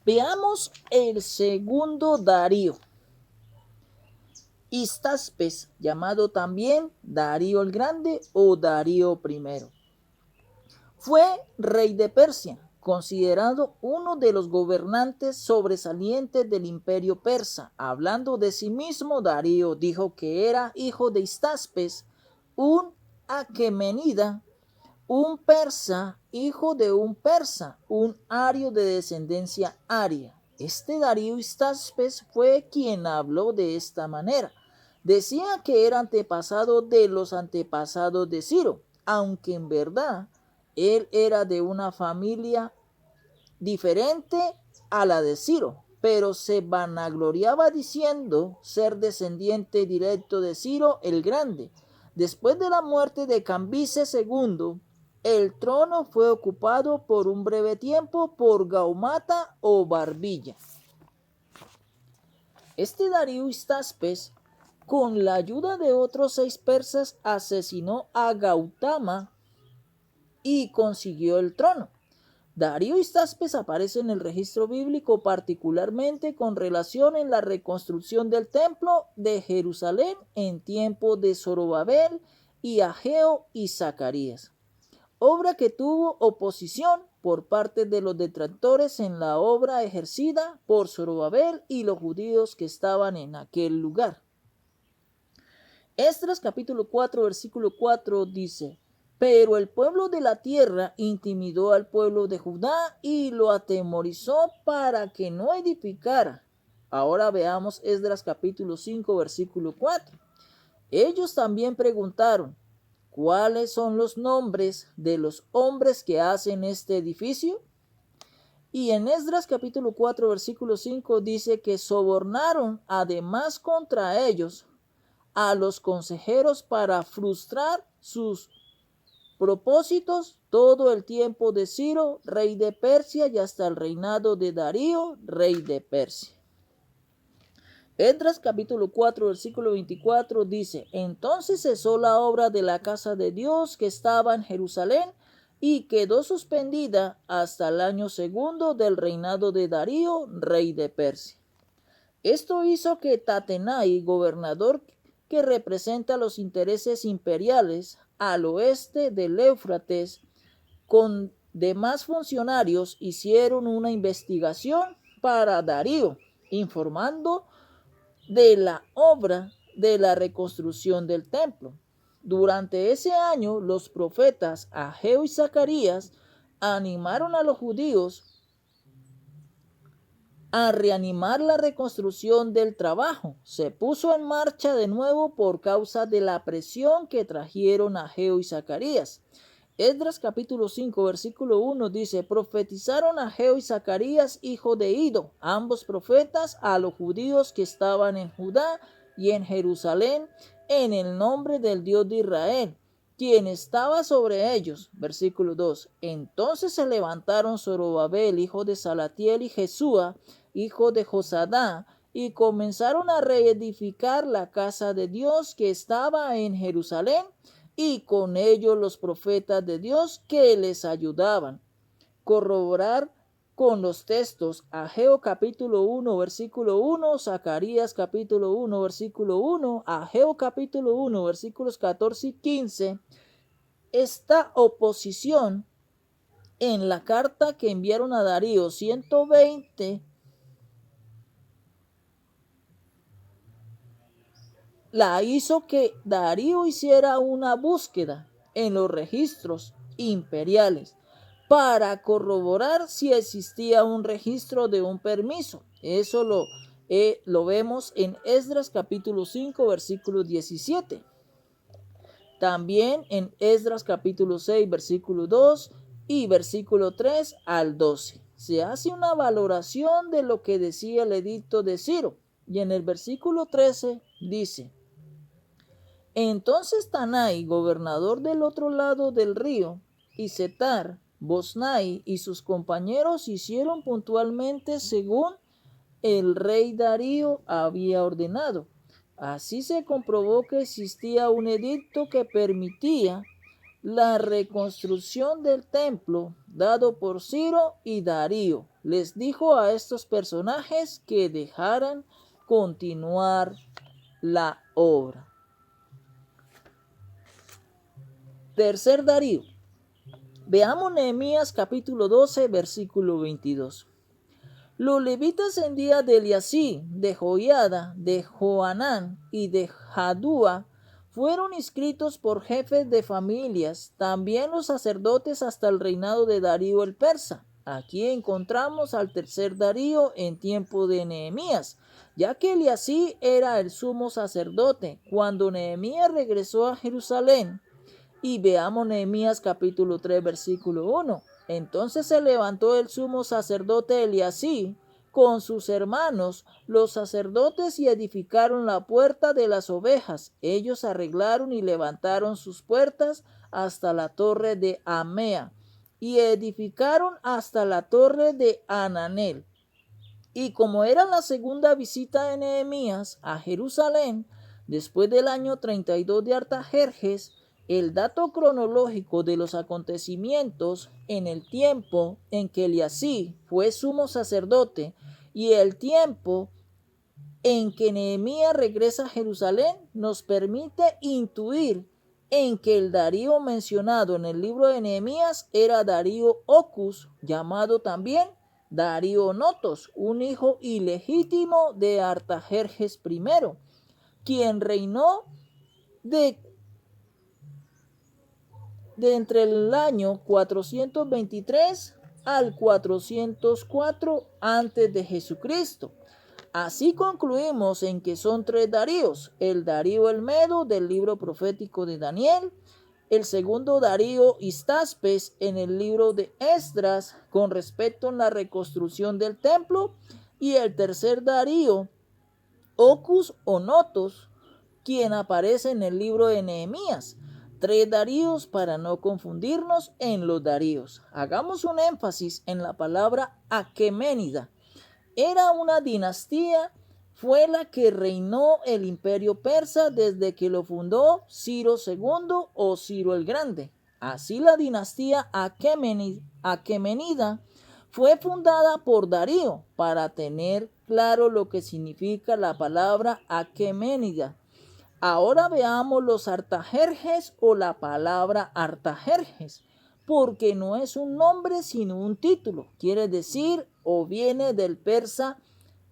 Veamos el segundo Darío. Histaspes, llamado también Darío el Grande o Darío I. Fue rey de Persia, considerado uno de los gobernantes sobresalientes del imperio persa. Hablando de sí mismo, Darío dijo que era hijo de Histaspes, un aquemenida, un persa, hijo de un persa, un ario de descendencia aria. Este Darío Histaspes fue quien habló de esta manera. Decía que era antepasado de los antepasados de Ciro, aunque en verdad él era de una familia diferente a la de Ciro, pero se vanagloriaba diciendo ser descendiente directo de Ciro el Grande. Después de la muerte de Cambises II, el trono fue ocupado por un breve tiempo por Gaumata o Barbilla. Este Darío Histaspes, con la ayuda de otros 6 persas, asesinó a Gautama y consiguió el trono. Darío Histaspes aparece en el registro bíblico particularmente con relación en la reconstrucción del templo de Jerusalén en tiempo de Zorobabel y Ageo y Zacarías, obra que tuvo oposición por parte de los detractores en la obra ejercida por Zorobabel y los judíos que estaban en aquel lugar. Esdras capítulo 4 versículo 4 dice: pero el pueblo de la tierra intimidó al pueblo de Judá y lo atemorizó para que no edificara. Ahora veamos Esdras capítulo 5 versículo 4. Ellos también preguntaron: ¿cuáles son los nombres de los hombres que hacen este edificio? Y en Esdras capítulo 4 versículo 5 dice que sobornaron además contra ellos a los consejeros para frustrar sus propósitos todo el tiempo de Ciro, rey de Persia, y hasta el reinado de Darío, rey de Persia. Esdras capítulo 4 versículo 24 dice: entonces cesó la obra de la casa de Dios que estaba en Jerusalén y quedó suspendida hasta el año segundo del reinado de Darío, rey de Persia. Esto hizo que Tatenai, gobernador que representa los intereses imperiales al oeste del Éufrates, con demás funcionarios hicieron una investigación para Darío, informando de la obra de la reconstrucción del templo. Durante ese año, los profetas Ageo y Zacarías animaron a los judíos a reanimar la reconstrucción del trabajo. Se puso en marcha de nuevo por causa de la presión que trajeron Ageo y Zacarías. Esdras capítulo 5 versículo 1 dice: profetizaron Ageo y Zacarías, hijo de Ido, ambos profetas, a los judíos que estaban en Judá y en Jerusalén, en el nombre del Dios de Israel, quien estaba sobre ellos. Versículo 2. Entonces se levantaron Zorobabel, hijo de Salatiel, y Jesúa, hijo de Josadá, y comenzaron a reedificar la casa de Dios que estaba en Jerusalén, y con ellos los profetas de Dios que les ayudaban. Corroborar con los textos Ageo capítulo 1 versículo 1, Zacarías capítulo 1 versículo 1, Ageo capítulo 1 versículos 14 y 15, esta oposición en la carta que enviaron a Darío 120 la hizo que Darío hiciera una búsqueda en los registros imperiales para corroborar si existía un registro de un permiso. Eso lo vemos en Esdras capítulo 5 versículo 17. También en Esdras capítulo 6 versículo 2 y versículo 3 al 12. Se hace una valoración de lo que decía el edicto de Ciro. Y en el versículo 13 dice: entonces Tanai, gobernador del otro lado del río, y Setar, Bosnai y sus compañeros hicieron puntualmente según el rey Darío había ordenado. Así se comprobó que existía un edicto que permitía la reconstrucción del templo dado por Ciro y Darío. Les dijo a estos personajes que dejaran continuar la obra. Tercer Darío. Veamos Nehemías capítulo 12, versículo 22. Los levitas en día de Eliasí, de Joiada, de Joanán y de Jadúa fueron inscritos por jefes de familias, también los sacerdotes hasta el reinado de Darío el persa. Aquí encontramos al tercer Darío en tiempo de Nehemías, ya que Eliasí era el sumo sacerdote cuando Nehemías regresó a Jerusalén. Y veamos Nehemías capítulo 3 versículo 1. Entonces se levantó el sumo sacerdote Eliasí con sus hermanos, los sacerdotes, y edificaron la puerta de las ovejas. Ellos arreglaron y levantaron sus puertas hasta la torre de Amea, y edificaron hasta la torre de Ananel. Y como era la segunda visita de Nehemías a Jerusalén, después del año 32 de Artajerjes, el dato cronológico de los acontecimientos en el tiempo en que Eliasí fue sumo sacerdote y el tiempo en que Nehemías regresa a Jerusalén nos permite intuir en que el Darío mencionado en el libro de Nehemías era Darío Ocus, llamado también Darío Notos, un hijo ilegítimo de Artajerjes I, quien reinó de entre el año 423 al 404 antes de Jesucristo. Así concluimos en que son tres Daríos: el Darío el Medo del libro profético de Daniel, el segundo Darío Histaspes en el libro de Esdras con respecto a la reconstrucción del templo, y el tercer Darío Ocus o Notos, quien aparece en el libro de Nehemías. Tres Daríos para no confundirnos en los Daríos. Hagamos un énfasis en la palabra Aqueménida. Era una dinastía, fue la que reinó el imperio persa desde que lo fundó Ciro II o Ciro el Grande. Así la dinastía Aquemenida fue fundada por Darío. Para tener claro lo que significa la palabra Aqueménida, ahora veamos los Artajerjes o la palabra Artajerjes, porque no es un nombre sino un título. Quiere decir o viene del persa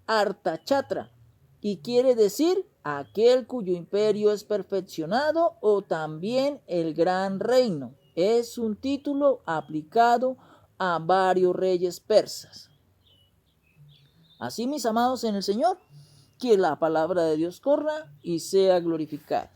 Artachatra y quiere decir aquel cuyo imperio es perfeccionado o también el gran reino. Es un título aplicado a varios reyes persas. Así, mis amados en el Señor, que la palabra de Dios corra y sea glorificada.